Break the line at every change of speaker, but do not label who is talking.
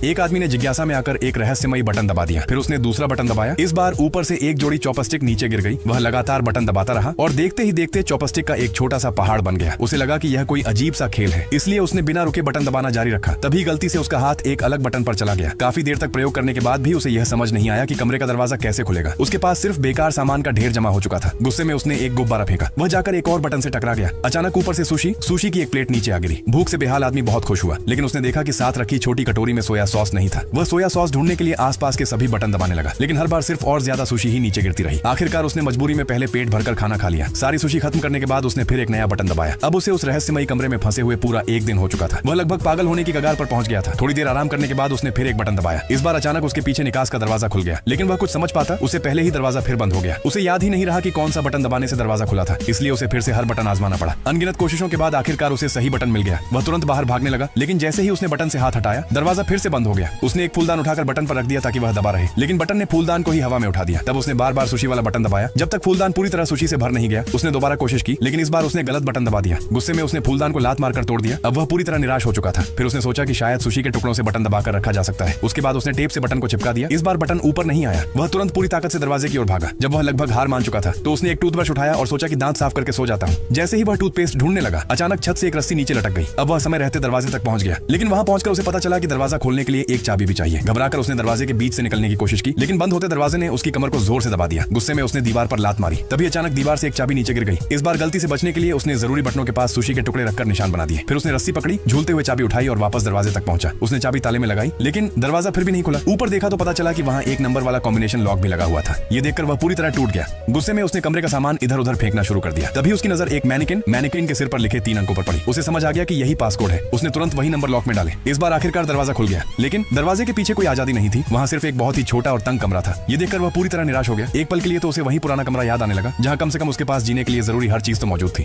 एक आदमी ने जिज्ञासा में आकर एक रहस्यमयी बटन दबा दिया। फिर उसने दूसरा बटन दबाया। इस बार ऊपर से एक जोड़ी चॉपस्टिक नीचे गिर गई। वह लगातार बटन दबाता रहा और देखते ही देखते चॉपस्टिक का एक छोटा सा पहाड़ बन गया। उसे लगा कि यह कोई अजीब सा खेल है, इसलिए उसने बिना रुके बटन दबाना जारी रखा। तभी गलती से उसका हाथ एक अलग बटन पर चला गया। काफी देर तक प्रयोग करने के बाद भी उसे यह समझ नहीं आया कि कमरे का दरवाजा कैसे खुलेगा। उसके पास सिर्फ बेकार सामान का ढेर जमा हो चुका था। गुस्से में उसने एक गुब्बारा फेंका। वह जाकर एक और बटन से टकरा गया। अचानक ऊपर से सुशी की एक प्लेट नीचे आ गिरी। भूख से बेहाल आदमी बहुत खुश हुआ, लेकिन उसने देखा कि साथ रखी छोटी कटोरी में सोया सॉस नहीं था। वह सोया सॉस ढूंढने के लिए आसपास के सभी बटन दबाने लगा, लेकिन हर बार सिर्फ और ज्यादा सुशी ही नीचे गिरती रही। आखिरकार उसने मजबूरी में पहले पेट भरकर खाना खा लिया। सारी सुशी खत्म करने के बाद उसने फिर एक नया बटन दबाया। अब उसे उस रहस्यमयी कमरे में फंसे हुए पूरा एक दिन हो चुका था। वह लगभग पागल होने की कगार पर पहुंच गया था। थोड़ी देर आराम करने के बाद उसने फिर एक बटन दबाया। इस बार अचानक उसके पीछे निकास का दरवाजा खुल गया, लेकिन वह कुछ समझ पाता उससे पहले ही दरवाजा फिर बंद हो गया। उसे याद ही नहीं रहा कि कौन सा बटन दबाने से दरवाजा खुला था, इसलिए उसे फिर से हर बटन आजमाना पड़ा। अनगिनत कोशिशों के बाद आखिरकार उसे सही बटन मिल गया। वह तुरंत बाहर भागने लगा, लेकिन जैसे ही उसने बटन से हाथ हटाया, दरवाजा फिर से बंद हो गया। उसने एक फूलदान उठाकर बटन पर रख दिया ताकि वह दबा रहे, लेकिन बटन ने फूलदान को ही हवा में उठा दिया। तब उसने बार बार सुशी वाला बटन दबाया। जब तक फूलदान पूरी तरह सुशी से भर नहीं गया, उसने दोबारा कोशिश की, लेकिन इस बार उसने गलत बटन दबा दिया। गुस्से में उसने फूलदान को लात मारकर तोड़ दिया। अब वह पूरी तरह निराश हो चुका था। फिर उसने सोचा कि शायद सुशी के टुकड़ों से बटन दबाकर रखा जा सकता है। उसके बाद उसने टेप से बटन को चिपका दिया। इस बार बटन ऊपर नहीं आया। वह तुरंत पूरी ताकत से दरवाजे की ओर भागा। जब वह लगभग हार मान चुका था, तो उसने एक टूथब्रश उठाया और सोचा कि दांत साफ करके सो जाता हूँ। जैसे ही वह टूथपेस्ट ढूंढने लगा, अचानक छत से एक रस्सी नीचे लटक गई। अब वह समय रहते दरवाजे तक पहुंच गया, लेकिन वहां पहुंचकर उसे पता चला कि दरवाजा खोलने के लिए एक चाबी भी चाहिए। घबराकर उसने दरवाजे के बीच से निकलने की कोशिश की, लेकिन बंद होते दरवाजे ने उसकी कमर को जोर से दबा दिया। गुस्से में उसने दीवार पर लात मारी। तभी अचानक दीवार से एक चाबी नीचे गिर गई। इस बार गलती से बचने के लिए उसने जरूरी बटनों के पास सुशी के टुकड़े रखकर निशान बना दिए। फिर उसने रस्सी पकड़ी, झूलते हुए चाबी उठाई और वापस दरवाजे तक पहुंचा। उसने चाबी ताले में लगाई, लेकिन दरवाजा फिर भी नहीं खुला। ऊपर देखा तो पता चला कि वहां एक नंबर वाला कॉम्बिनेशन लॉक भी लगा हुआ था। ये देखकर वह पूरी तरह टूट गया। गुस्से में उसने कमरे का सामान इधर उधर फेंकना शुरू कर दिया। तभी उसकी नजर एक मैनिक्विन के सिर पर लिखे 3 अंकों पर पड़ी। उसे समझ आ गया कि यही पासकोड है। उसने तुरंत वही नंबर लॉक में डाले। इस बार आखिरकार दरवाजा खुल गया, लेकिन दरवाजे के पीछे कोई आजादी नहीं थी। वहां सिर्फ एक बहुत ही छोटा और तंग कमरा था। ये देखकर वह पूरी तरह निराश हो गया। एक पल के लिए तो उसे वही पुराना कमरा याद आने लगा, जहां कम से कम उसके पास जीने के लिए जरूरी हर चीज तो मौजूद थी।